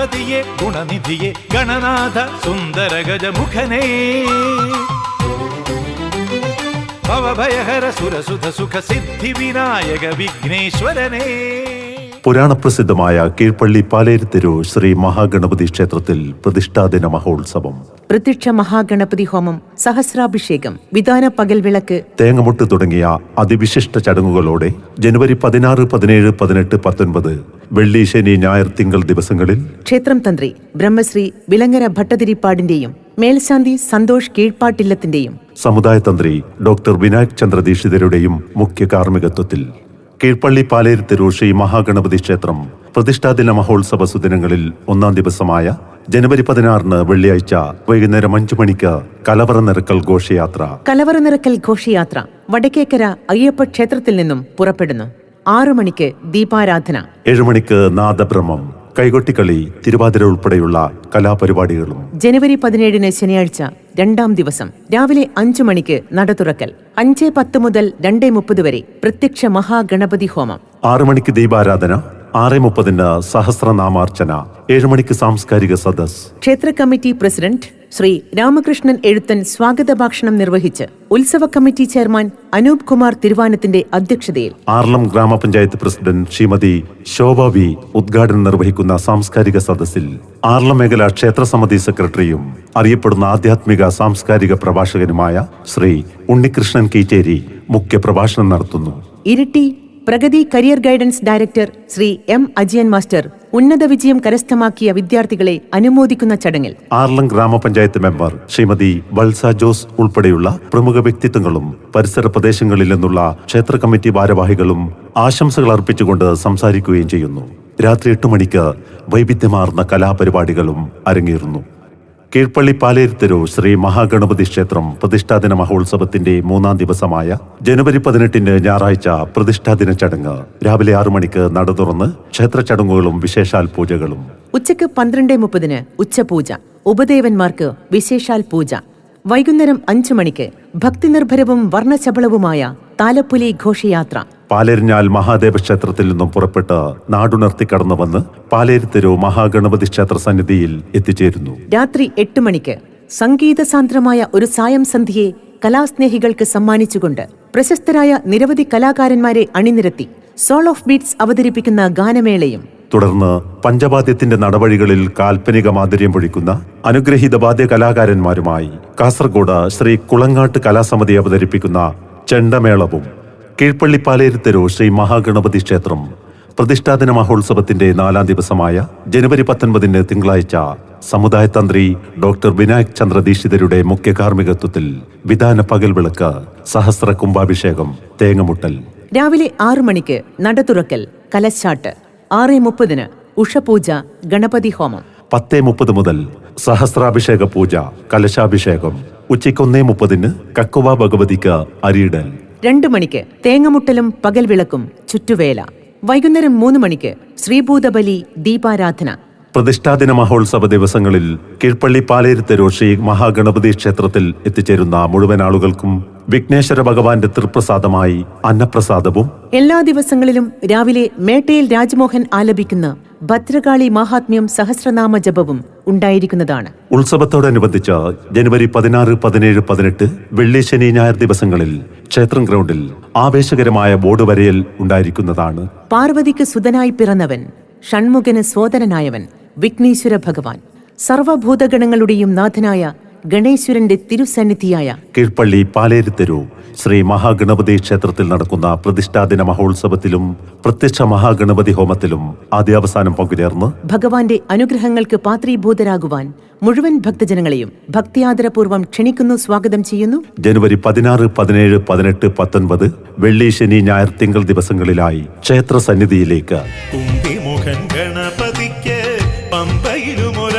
ഗണപതിയെ ഗുണനിധിയെ ഗണനാഥ സുന്ദരഗജമുഖനേ ഭവഭയഹര സുരസുധ സുഖ സിദ്ധി വിനായക വിഘ്നേശ്വരനേ. പുരാണപ്രസിദ്ധമായ കീഴ്പള്ളി പാലേരിത്തെരു ശ്രീ മഹാഗണപതി ക്ഷേത്രത്തിൽ പ്രതിഷ്ഠാദിന മഹോത്സവം. പ്രത്യക്ഷ മഹാഗണപതി ഹോമം, സഹസ്രാഭിഷേകം, വിതാന പകൽവിളക്ക്, തേങ്ങമുട്ട് തുടങ്ങിയ അതിവിശിഷ്ട ചടങ്ങുകളോടെ ജനുവരി 16, 17, 18, 19 വെള്ളി, ശനി, ഞായർ, തിങ്കൾ ദിവസങ്ങളിൽ ക്ഷേത്രം തന്ത്രി ബ്രഹ്മശ്രീ വിലങ്ങര ഭട്ടതിരിപ്പാടിന്റെയും മേൽശാന്തി സന്തോഷ് കീഴ്പാട്ടില്ലത്തിന്റെയും സമുദായ തന്ത്രി ഡോക്ടർ വിനായക് ചന്ദ്ര ദീക്ഷിതരുടെയും മുഖ്യ കാർമ്മികത്വത്തിൽ കീഴ്പള്ളി പാലേരിത്തെരു ശ്രീ മഹാഗണപതി ക്ഷേത്രം പ്രതിഷ്ഠാദിന മഹോത്സവ സുദിനങ്ങളിൽ ഒന്നാം ദിവസമായ ജനുവരി 16 വെള്ളിയാഴ്ച വൈകുന്നേരം 5 മണിക്ക് കലവറ നിറക്കൽ ഘോഷയാത്ര. കലവറ നിറക്കൽ ഘോഷയാത്ര വടക്കേക്കര അയ്യപ്പ ക്ഷേത്രത്തിൽ നിന്നും പുറപ്പെടുന്നു. 6 മണിക്ക് ദീപാരാധന, 7 മണിക്ക് നാദബ്രഹ്മം, കൈകൊട്ടിക്കളി, തിരുവാതിര ഉൾപ്പെടെയുള്ള കലാപരിപാടികളും. ജനുവരി 17 ശനിയാഴ്ച 2ാം ദിവസം രാവിലെ 5 മണിക്ക് നട തുറക്കൽ, 5:10 മുതൽ 2:30 വരെ പ്രത്യക്ഷ മഹാഗണപതി ഹോമം, 6 മണിക്ക് ദീപാരാധന, 6:30 സഹസ്രനാമാർച്ചന, 7 മണിക്ക് സാംസ്കാരിക സദസ്. ക്ഷേത്ര കമ്മിറ്റി പ്രസിഡന്റ് ശ്രീ രാമകൃഷ്ണൻ എഴുത്തൻ സ്വാഗത ഭാഷണം നിർവഹിച്ച് ഉത്സവ കമ്മിറ്റി ചെയർമാൻ അനൂപ് കുമാർ തിരുവാനത്തിന്റെ അധ്യക്ഷതയിൽ ആർളം ഗ്രാമപഞ്ചായത്ത് പ്രസിഡന്റ് ശ്രീമതി ശോഭ വി ഉദ്ഘാടനം നിർവഹിക്കുന്ന സാംസ്കാരിക സദസ്സിൽ ആർളം മേഖല ക്ഷേത്രസമിതി സെക്രട്ടറിയും അറിയപ്പെടുന്ന ആധ്യാത്മിക സാംസ്കാരിക പ്രഭാഷകനുമായ ശ്രീ ഉണ്ണികൃഷ്ണൻ കീച്ചേരി മുഖ്യ പ്രഭാഷണം നടത്തുന്നു. Iritty Pragati career guidance director Shri M Ajayan master ഉന്നത വിജയം കരസ്ഥമാക്കിയ വിദ്യാർത്ഥികളെ അനുമോദിക്കുന്ന ചടങ്ങിൽ ആർളം ഗ്രാമപഞ്ചായത്ത് മെമ്പർ ശ്രീമതി വത്സ ജോസ് ഉൾപ്പെടെയുള്ള പ്രമുഖ വ്യക്തിത്വങ്ങളും പരിസര പ്രദേശങ്ങളിൽ നിന്നുള്ള ക്ഷേത്ര കമ്മിറ്റി ഭാരവാഹികളും ആശംസകൾ അർപ്പിച്ചുകൊണ്ട് സംസാരിക്കുകയും ചെയ്യുന്നു. രാത്രി 8 മണിക്ക് വൈവിധ്യമാർന്ന കലാപരിപാടികളും അരങ്ങേറുന്നു. കീഴ്പള്ളി പാലേരിത്തെരു ശ്രീ മഹാഗണപതി ക്ഷേത്രം പ്രതിഷ്ഠാദിന മഹോത്സവത്തിന്റെ 3ാം ദിവസമായ ജനുവരി 18 ഞായറാഴ്ച പ്രതിഷ്ഠാദിന ചടങ്ങ് രാവിലെ 6 മണിക്ക് നട തുറന്ന് ക്ഷേത്ര ചടങ്ങുകളും വിശേഷാൽ പൂജകളും. ഉച്ചയ്ക്ക് 12:30 ഉച്ചപൂജ, ഉപദേവന്മാർക്ക് വിശേഷാൽ പൂജ. വൈകുന്നേരം 5 മണിക്ക് ഭക്തിനിർഭരവും വർണ്ണശബളവുമായ താലപ്പൊലി ഘോഷയാത്ര. പാലേരിഞ്ഞാൽ മഹാദേവ ക്ഷേത്രത്തിൽ നിന്നും പുറപ്പെട്ട് നാടുണർത്തി കടന്നു വന്ന് പാലേരിത്തെരു മഹാഗണപതി ക്ഷേത്ര സന്നിധിയിൽ എത്തിച്ചേരുന്നു. രാത്രി 8 മണിക്ക് സംഗീതസാന്ദ്രമായ ഒരു സായം സന്ധ്യയെ കലാസ്നേഹികൾക്ക് സമ്മാനിച്ചുകൊണ്ട് പ്രശസ്തരായ നിരവധി കലാകാരന്മാരെ അണിനിരത്തി സോൾ ഓഫ് ബീറ്റ്സ് അവതരിപ്പിക്കുന്ന ഗാനമേളയും. തുടർന്ന് പഞ്ചവാദ്യത്തിന്റെ നടവഴികളിൽ കാൽപ്പനിക മാധുര്യം പൊഴിക്കുന്ന അനുഗ്രഹീത വാദ്യ കലാകാരന്മാരുമായി കാസർഗോഡ് ശ്രീ കുളങ്ങാട്ട് കലാസമിതി അവതരിപ്പിക്കുന്ന ചെണ്ടമേളവും. കീഴ്പള്ളി പാലേരിത്തെരു ശ്രീ മഹാഗണപതി ക്ഷേത്രം പ്രതിഷ്ഠാദിന മഹോത്സവത്തിന്റെ 4ാം ദിവസമായ ജനുവരി 19 തിങ്കളാഴ്ച സമുദായ തന്ത്രി ഡോക്ടർ വിനായക് ചന്ദ്ര ദീക്ഷിതരുടെ മുഖ്യ കാർമ്മികത്വത്തിൽ വിതാന പകൽവിളക്ക്, സഹസ്ര കുംഭാഭിഷേകം, തേങ്ങമുട്ടൽ. രാവിലെ 6 മണിക്ക് നട തുറക്കൽ, കലശാട്ട്, 6:30 ഉഷപൂജ, ഗണപതി ഹോമം, 10:30 മുതൽ സഹസ്രാഭിഷേക പൂജ, കലശാഭിഷേകം. ഉച്ചയ്ക്ക് 1:30 കക്കുവ ഭഗവതിക്ക് അരിയിടൽ. 2 മണിക്ക് തേങ്ങമുട്ടലും പകൽവിളക്കും, ചുറ്റുവേല. വൈകുന്നേരം 3 മണിക്ക് ശ്രീഭൂതബലി, ദീപാരാധന. പ്രതിഷ്ഠാദിന മഹോത്സവ ദിവസങ്ങളിൽ കീഴ്പള്ളി പാലേരിത്തെരു ശ്രീ മഹാഗണപതി ക്ഷേത്രത്തിൽ എത്തിച്ചേരുന്ന മുഴുവൻ ആളുകൾക്കും വിഘ്നേശ്വര ഭഗവാന്റെ തൃപ്രസാദമായി അന്നപ്രസാദവും. എല്ലാ ദിവസങ്ങളിലും രാവിലെ മേട്ടയിൽ രാജ്മോഹൻ ആലപിക്കുന്ന ഭദ്രകാളി മാഹാത്മ്യം സഹസ്രനാമ ജപവും ഉണ്ടായിരിക്കുന്നതാണ്. ഉത്സവത്തോടനുബന്ധിച്ച് ജനുവരി 16, 17, 18 വെള്ളി, ശനി, ഞായർ ദിവസങ്ങളിൽ ക്ഷേത്രം ഗ്രൗണ്ടിൽ ആവേശകരമായ ബോർഡ് വരയൽ ഉണ്ടായിരിക്കുന്നതാണ്. പാർവതിക്ക് സുതനായി പിറന്നവൻ, ഷൺമുഖന് സോദരനായവൻ വിഘ്നേശ്വര ഭഗവാൻ, സർവഭൂതഗണങ്ങളുടെയും നാഥനായ ഗണേശ്വരന്റെ തിരുസന്നിധിയായ കീഴ്പള്ളി പാലേരിത്തെരു ശ്രീ മഹാഗണപതി ക്ഷേത്രത്തിൽ നടക്കുന്ന പ്രതിഷ്ഠാദിന മഹോത്സവത്തിലും പ്രത്യക്ഷ മഹാഗണപതി ഹോമത്തിലും ആദ്യാവസാനം പങ്കുചേർന്ന് ഭഗവാന്റെ അനുഗ്രഹങ്ങൾക്ക് പാത്രീഭൂതരാകുവാൻ മുഴുവൻ ഭക്തജനങ്ങളെയും ഭക്തിയാദരപൂർവ്വം ക്ഷണിക്കുന്നു, സ്വാഗതം ചെയ്യുന്നു. ജനുവരി 16, 17, 18, 19 വെള്ളി, ശനി, ഞായർ, തിങ്കൾ ദിവസങ്ങളിലായി ക്ഷേത്ര സന്നിധിയിലേക്ക് ഗണപതിക്ക് പമ്പയിലുമൊരു